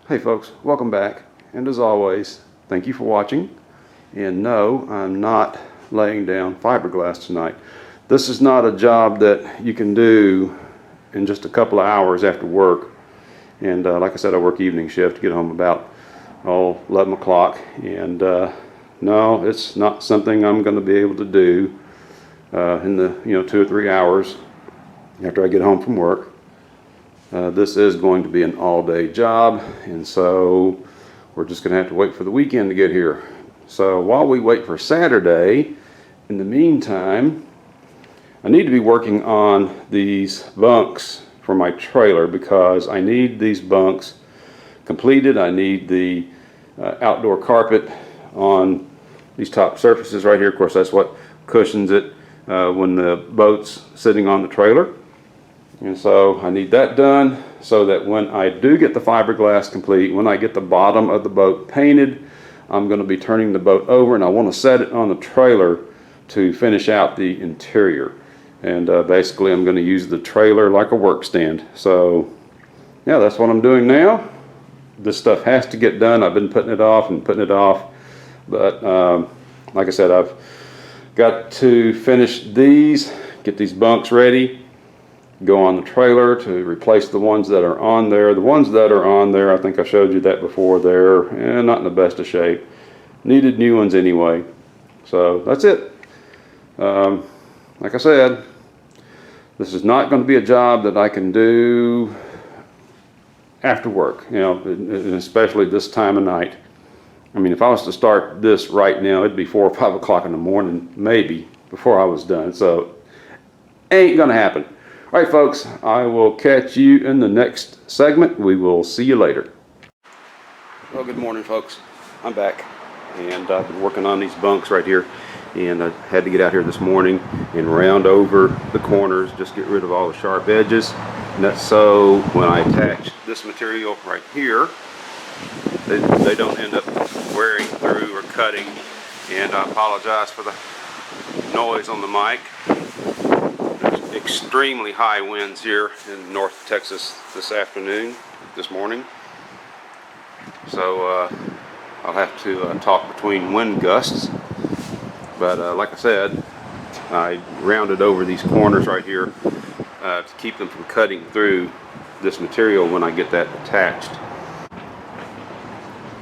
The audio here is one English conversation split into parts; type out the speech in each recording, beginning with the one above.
Hey folks, welcome back, and as always, thank you for watching. And no, I'm not laying down fiberglass tonight. This is not a job that you can do in just a couple of hours after work. And like I said, I work evening shift, get home about 11 o'clock, and no, it's not something I'm going to be able to do in the 2 or 3 hours after I get home from work. This is going to be an all-day job, and so we're just going to have to wait for the weekend to get here. So while we wait for Saturday, in the meantime, I need to be working on these bunks for my trailer because I need these bunks completed. I need the outdoor carpet on these top surfaces right here. Of course, that's what cushions it when the boat's sitting on the trailer. And so I need that done so that when I do get the fiberglass complete, when I get the bottom of the boat painted, I'm going to be turning the boat over, and I want to set it on the trailer to finish out the interior. And basically I'm going to use the trailer like a work stand. So yeah, that's what I'm doing now. This stuff has to get done. I've been putting it off and putting it off, but like I said, I've got to finish these, get these bunks ready, go on the trailer to replace the ones that are on there. The ones that are on there, I think I showed you that before, they're not in the best of shape. Needed new ones anyway. So that's it. Like I said, this is not going to be a job that I can do after work, and especially this time of night. I mean, if I was to start this right now, it'd be 4 or 5 o'clock in the morning, maybe, before I was done. So ain't going to happen. All right, folks, I will catch you in the next segment. We will see you later. Well, good morning, folks. I'm back, and I've been working on these bunks right here, and I had to get out here this morning and round over the corners, just get rid of all the sharp edges. And that's so when I attach this material right here, they don't end up wearing through or cutting. And I apologize for the noise on the mic. Extremely high winds here in North Texas this morning. So I'll have to talk between wind gusts. But like I said, I rounded over these corners right here to keep them from cutting through this material when I get that attached.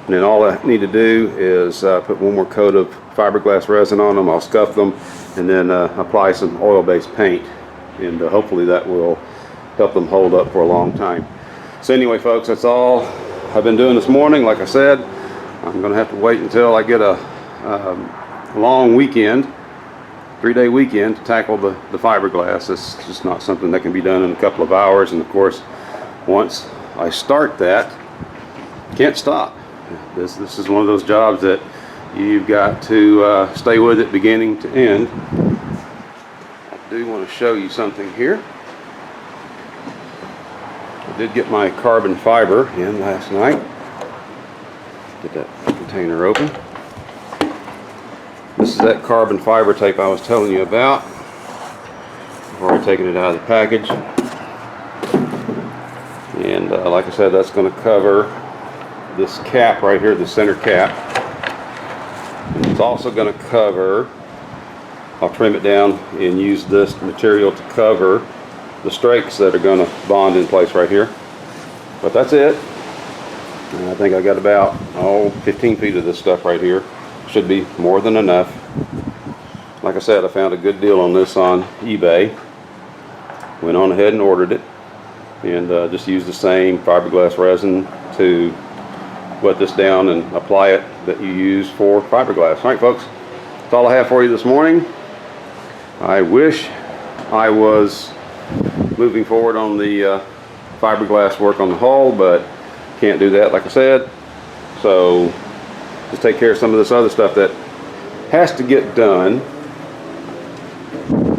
And then all I need to do is put one more coat of fiberglass resin on them. I'll scuff them and then apply some oil-based paint. And hopefully that will help them hold up for a long time. So anyway, folks, that's all I've been doing this morning. Like I said, I'm going to have to wait until I get a long weekend, 3-day weekend, to tackle the fiberglass. It's just not something that can be done in a couple of hours. And of course, once I start that, can't stop. This is one of those jobs that you've got to stay with it beginning to end. I do want to show you something here. I did get my carbon fiber in last night. Get that container open. This is that carbon fiber tape I was telling you about before I taken it out of the package. And like I said, that's going to cover this cap right here, the center cap. And it's also going to cover, I'll trim it down and use this material to cover the strakes that are going to bond in place right here. But that's it. And I think I got about 15 feet of this stuff right here. Should be more than enough. Like I said, I found a good deal on this on eBay. Went on ahead and ordered it, and just used the same fiberglass resin to wet this down and apply it that you use for fiberglass. All right, folks, that's all I have for you this morning. I wish I was moving forward on the fiberglass work on the hull, but can't do that, like I said. So just take care of some of this other stuff that has to get done.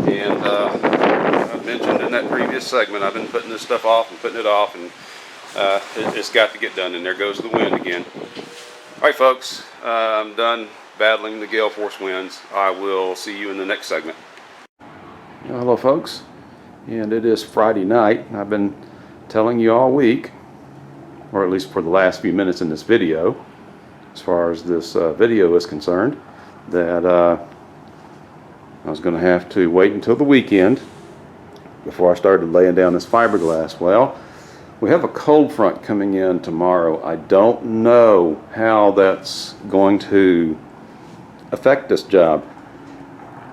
And I mentioned in that previous segment, I've been putting this stuff off and putting it off, and it's got to get done. And there goes the wind again. All right, folks, I'm done battling the gale force winds. I will see you in the next segment. Hello, folks, and it is Friday night. I've been telling you all week or at least for the last few minutes in this video, as far as this video is concerned, that I was going to have to wait until the weekend before I started laying down this fiberglass. Well, we have a cold front coming in tomorrow. I don't know how that's going to affect this job.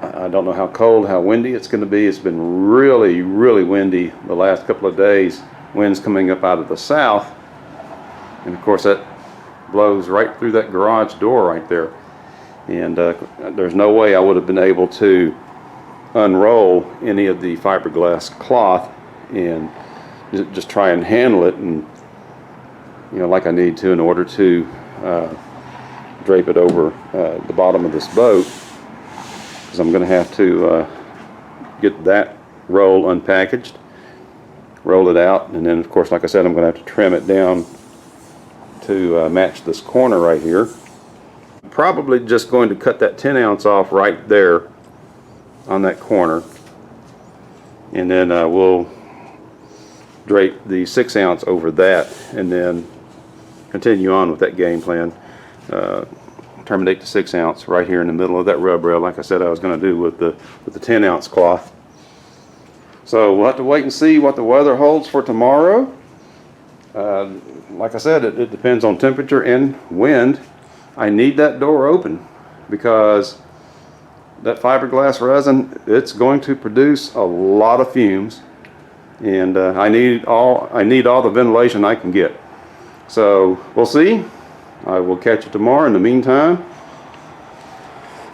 I don't know how cold, how windy it's going to be. It's been really, really windy the last couple of days. Winds coming up out of the south. And of course that blows right through that garage door right there. And there's no way I would have been able to unroll any of the fiberglass cloth and just try and handle it, and like I need to, in order to drape it over the bottom of this boat, because I'm going to have to get that roll unpackaged, roll it out, and then of course, like I said, I'm going to have to trim it down to match this corner right here. I'm probably just going to cut that 10 ounce off right there on that corner, and then we'll drape the 6 ounce over that, and then continue on with that game plan. Terminate the 6 ounce right here in the middle of that rub rail, like I said I was going to do with the 10 ounce cloth. So we'll have to wait and see what the weather holds for tomorrow. Like I said, it depends on temperature and wind. I need that door open because that fiberglass resin, it's going to produce a lot of fumes. And I need all the ventilation I can get. So we'll see. I will catch you tomorrow. In the meantime,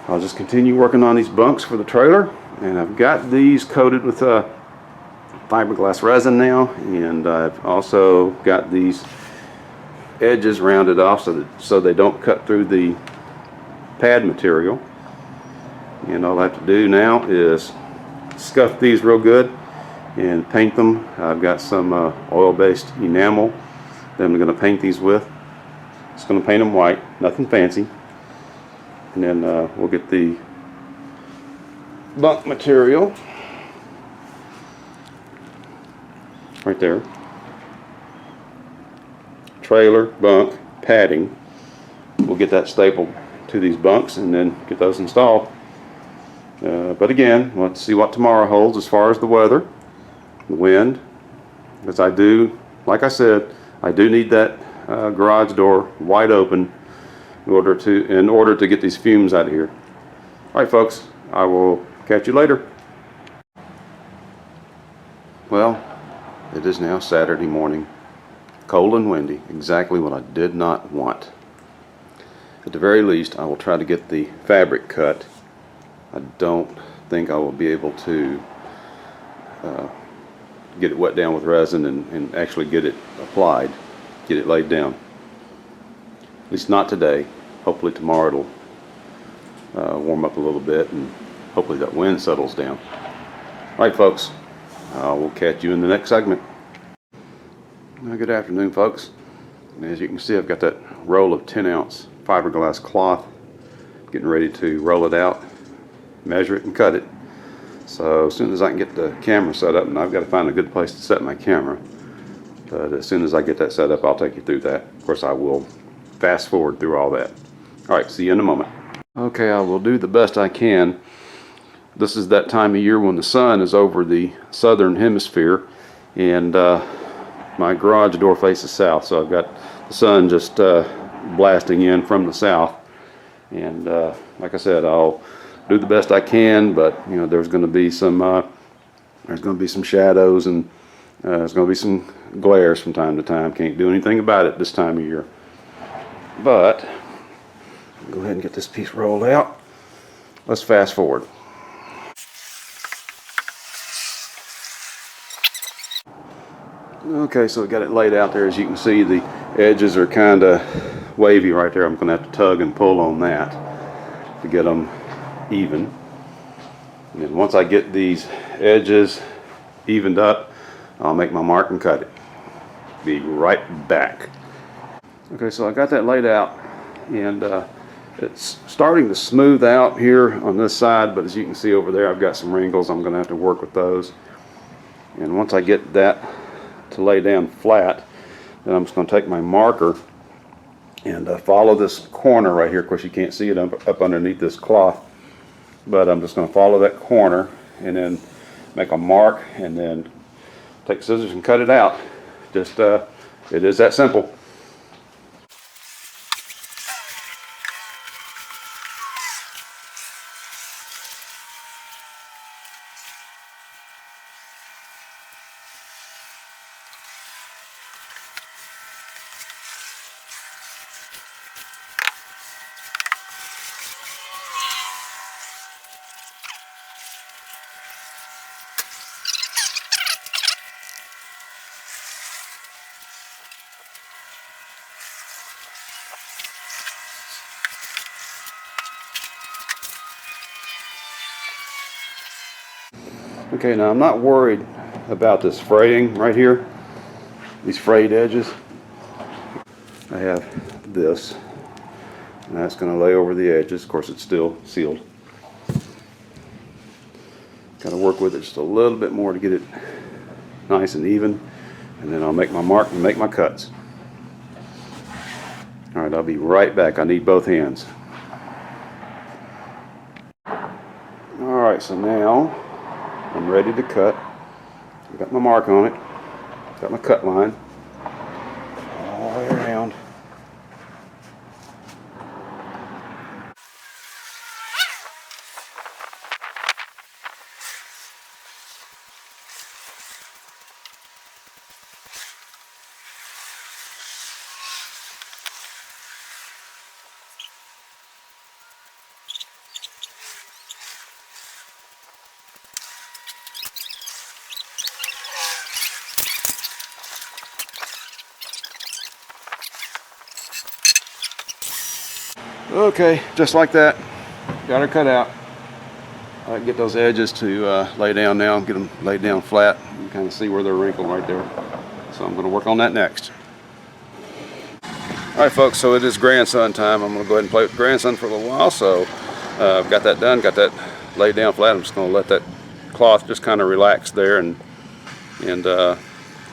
I'll just continue working on these bunks for the trailer, and I've got these coated with fiberglass resin now, and I've also got these edges rounded off so they don't cut through the pad material. And all I have to do now is scuff these real good and paint them. I've got some oil-based enamel that I'm going to paint these with. Just going to paint them white, nothing fancy. And then we'll get the bunk material right there. Trailer, bunk, padding. We'll get that stapled to these bunks and then get those installed. But again, let's see what tomorrow holds as far as the weather. The wind, because I do, like I said, I do need that garage door wide open in order to get these fumes out of here. All right, folks, I will catch you later. Well, it is now Saturday morning, cold and windy, exactly what I did not want. At the very least, I will try to get the fabric cut. I don't think I will be able to get it wet down with resin and actually get it applied, get it laid down. At least not today. Hopefully tomorrow it'll warm up a little bit, and hopefully that wind settles down. Alright folks, we'll catch you in the next segment. Good afternoon folks. And as you can see, I've got that roll of 10 ounce fiberglass cloth, getting ready to roll it out, measure it and cut it. So as soon as I can get the camera set up, and I've got to find a good place to set my camera, but as soon as I get that set up, I'll take you through that. Of course, I will fast forward through all that. Alright, see you in a moment. Okay, I will do the best I can. This is that time of year when the sun is over the southern hemisphere, and my garage door faces south, so I've got the sun just blasting in from the south. And like I said, I'll do the best I can, but there's going to be some shadows, and there's going to be some glares from time to time. Can't do anything about it this time of year. But go ahead and get this piece rolled out. Let's fast forward. Okay, so we got it laid out there. As you can see, the edges are kind of wavy right there. I'm going to have to tug and pull on that to get them even. And then once I get these edges evened up, I'll make my mark and cut it. Be right back. Okay, so I got that laid out, and it's starting to smooth out here on this side, but as you can see over there, I've got some wrinkles. I'm going to have to work with those. And once I get that to lay down flat, And I'm just going to take my marker and follow this corner right here. Of course, you can't see it up underneath this cloth, but I'm just going to follow that corner and then make a mark and then take scissors and cut it out. Just it is that simple. Okay, now I'm not worried about this fraying right here, these frayed edges. I have this, and that's going to lay over the edges. Of course, it's still sealed. Got to work with it just a little bit more to get it nice and even, and then I'll make my mark and make my cuts. All right, I'll be right back. I need both hands. All right, so now I'm ready to cut. I've got my mark on it, got my cut line all the way around. Okay, just like that, got her cut out. I can get those edges to lay down now, get them laid down flat. You can kind of see where they're wrinkled right there. So I'm going to work on that next. All right, folks, so it is grandson time. I'm going to go ahead and play with grandson for a little while. So I've got that done, got that laid down flat. I'm just going to let that cloth just kind of relax there, and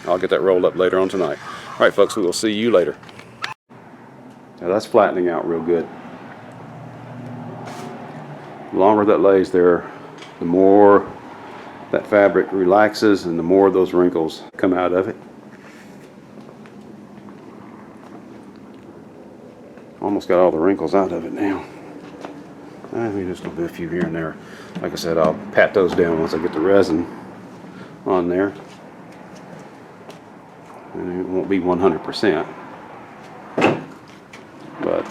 I'll get that rolled up later on tonight. All right, folks, we will see you later. Now that's flattening out real good. The longer that lays there, the more that fabric relaxes and the more those wrinkles come out of it. Almost got all the wrinkles out of it now. I mean, just a bit, a few here and there. Like I said, I'll pat those down once I get the resin on there. And it won't be 100%, but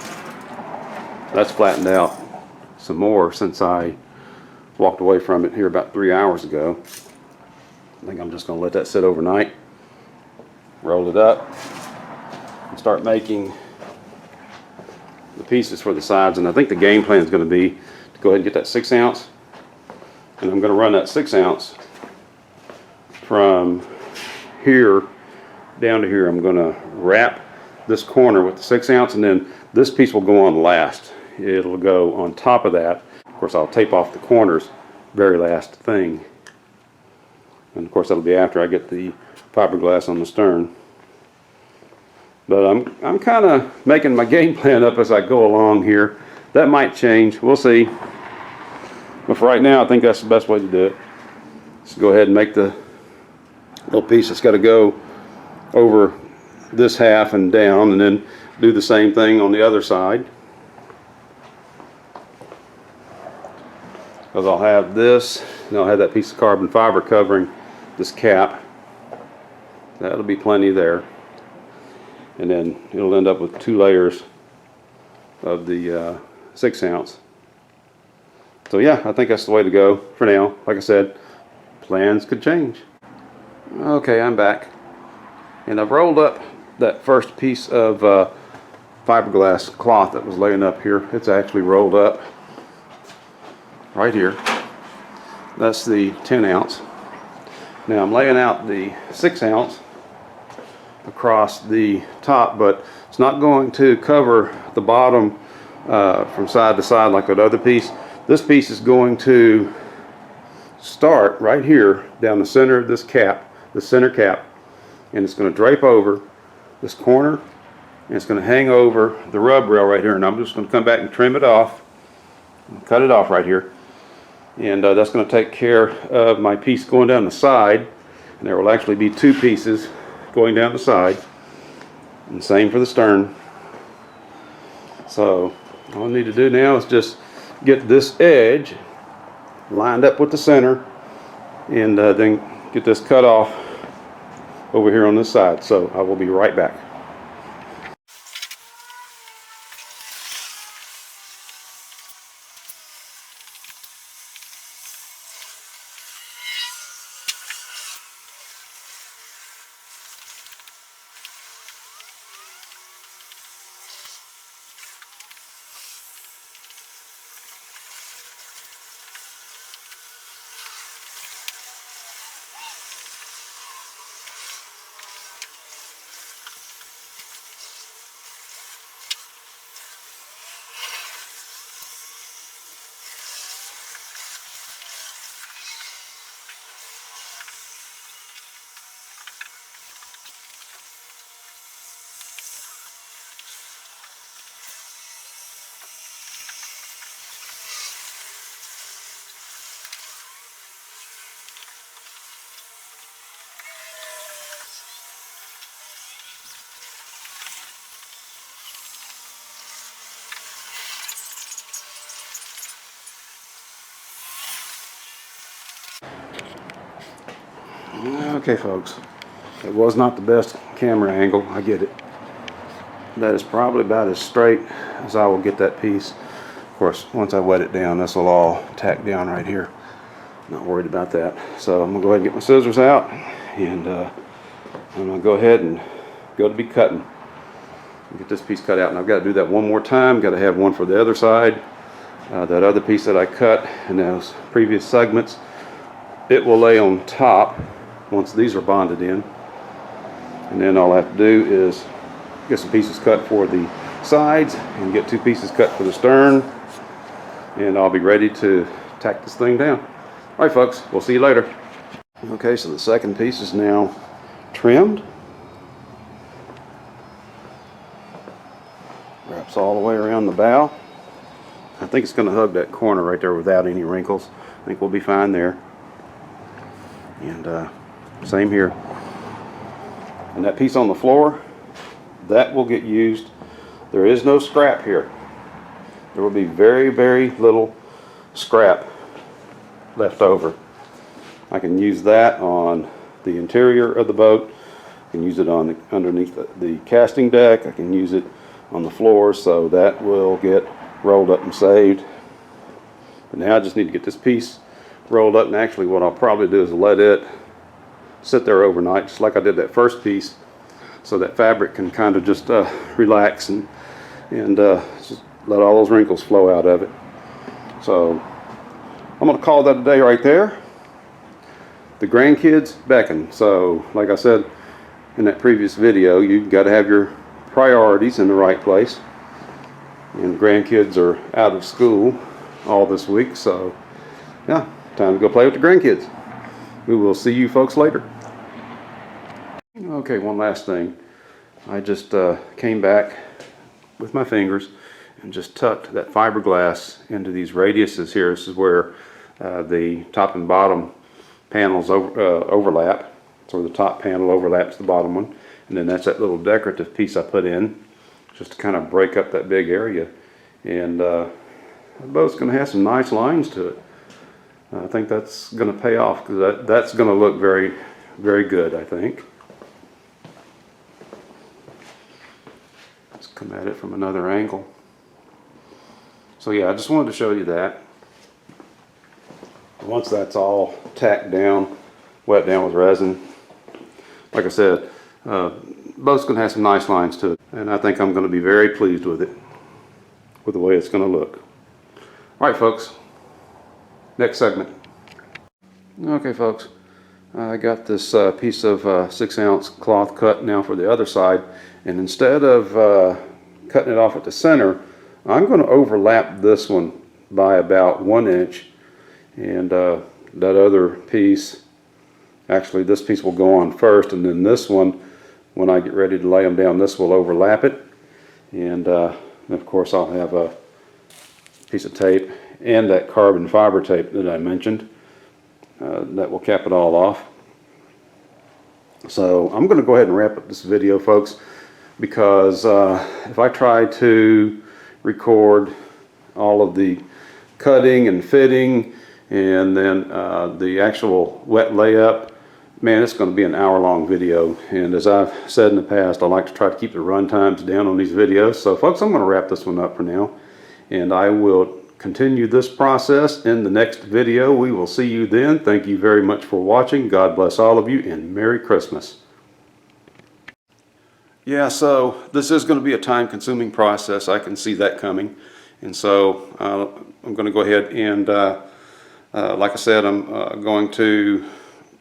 that's flattened out some more since I walked away from it here about 3 hours ago. I think I'm just going to let that sit overnight, roll it up, and start making the pieces for the sides. And I think the game plan is going to be to go ahead and get that 6 ounce, and I'm going to run that 6 ounce from here down to here. I'm going to wrap this corner with the 6 ounce, and then this piece will go on last. It'll go on top of that. Of course, I'll tape off the corners, very last thing. And of course, that'll be after I get the fiberglass on the stern. But I'm kind of making my game plan up as I go along here. That might change. We'll see. But for right now, I think that's the best way to do it. Just go ahead and make the little piece that's got to go over this half and down, and then do the same thing on the other side. Because I'll have this, and I'll have that piece of carbon fiber covering this cap. That'll be plenty there. And then it'll end up with 2 layers of the 6 ounce. So yeah, I think that's the way to go for now. Like I said, plans could change. Okay, I'm back. And I've rolled up that first piece of fiberglass cloth that was laying up here. It's actually rolled up right here. That's the 10 ounce. Now I'm laying out the 6 ounce across the top, but it's not going to cover the bottom from side to side like that other piece. This piece is going to start right here down the center of this cap, the center cap, and it's going to drape over this corner, and it's going to hang over the rub rail right here, and I'm just going to come back and trim it off, cut it off right here, and that's going to take care of my piece going down the side, and there will actually be two pieces going down the side, and same for the stern. So all I need to do now is just get this edge lined up with the center, and then get this cut off over here on this side. So I will be right back. Okay folks, it was not the best camera angle, I get it. That is probably about as straight as I will get that piece. Of course, once I wet it down, this will all tack down right here. Not worried about that. So I'm going to go ahead and get my scissors out, and I'm going to go ahead and go to be cutting. Get this piece cut out, and I've got to do that one more time. Got to have one for the other side. That other piece that I cut in those previous segments, it will lay on top once these are bonded in, and then all I have to do is get some pieces cut for the sides and get two pieces cut for the stern, and I'll be ready to tack this thing down. Alright folks, we'll see you later. Okay, so the second piece is now trimmed. Wraps all the way around the bow. I think it's going to hug that corner right there without any wrinkles. I think we'll be fine there. And same here. And that piece on the floor, that will get used. There is no scrap here. There will be very, very little scrap left over. I can use that on the interior of the boat. I can use it on underneath the casting deck. I can use it on the floor, so that will get rolled up and saved. But now I just need to get this piece rolled up, and actually what I'll probably do is let it sit there overnight, just like I did that first piece, so that fabric can kind of just relax and just let all those wrinkles flow out of it. So I'm going to call that a day right there. The grandkids beckon. So like I said in that previous video, you've got to have your priorities in the right place. And grandkids are out of school all this week, so yeah, time to go play with the grandkids. We will see you folks later. Okay, one last thing. I just came back with my fingers and just tucked that fiberglass into these radiuses here. This is where the top and bottom panels overlap. So the top panel overlaps the bottom one, and then that's that little decorative piece I put in just to kind of break up that big area. And the boat's going to have some nice lines to it. I think that's going to pay off, because that's going to look very, very good, I think. Let's come at it from another angle. So yeah, I just wanted to show you that. Once that's all tacked down, wet down with resin, like I said, boat's going to have some nice lines to it, and I think I'm going to be very pleased with it, with the way it's going to look. Alright folks, next segment. Okay folks, I got this piece of 6-ounce cloth cut now for the other side, and instead of cutting it off at the center, I'm going to overlap this one by about 1 inch, and that other piece, actually this piece will go on first, and then this one when I get ready to lay them down, this will overlap it. And of course I'll have a piece of tape and that carbon fiber tape that I mentioned that will cap it all off. So I'm going to go ahead and wrap up this video, folks, because if I try to record all of the cutting and fitting and then the actual wet layup, man, it's going to be an hour-long video. And as I've said in the past, I like to try to keep the run times down on these videos. So folks, I'm going to wrap this one up for now, and I will continue this process in the next video. We will see you then. Thank you very much for watching. God bless all of you, and Merry Christmas. Yeah, so this is going to be a time-consuming process. I can see that coming. And so I'm going to go ahead and, like I said, I'm going to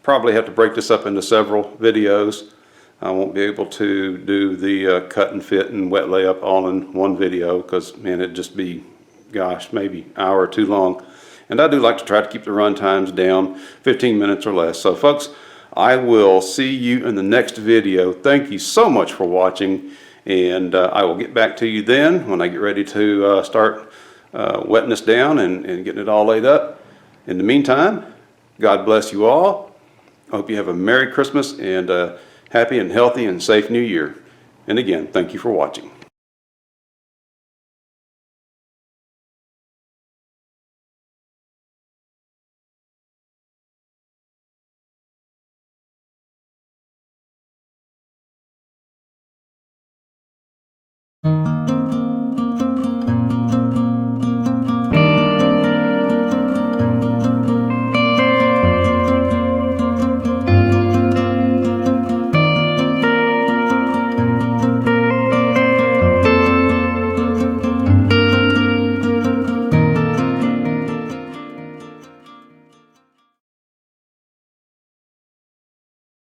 probably have to break this up into several videos. I won't be able to do the cut and fit and wet layup all in one video because, man, it'd just be, gosh, maybe an hour or too long. And I do like to try to keep the run times down 15 minutes or less. So folks, I will see you in the next video. Thank you so much for watching, and I will get back to you then when I get ready to start wetting this down and getting it all laid up. In the meantime, God bless you all. I hope you have a Merry Christmas and a happy and healthy and safe New Year. And again, thank you for watching.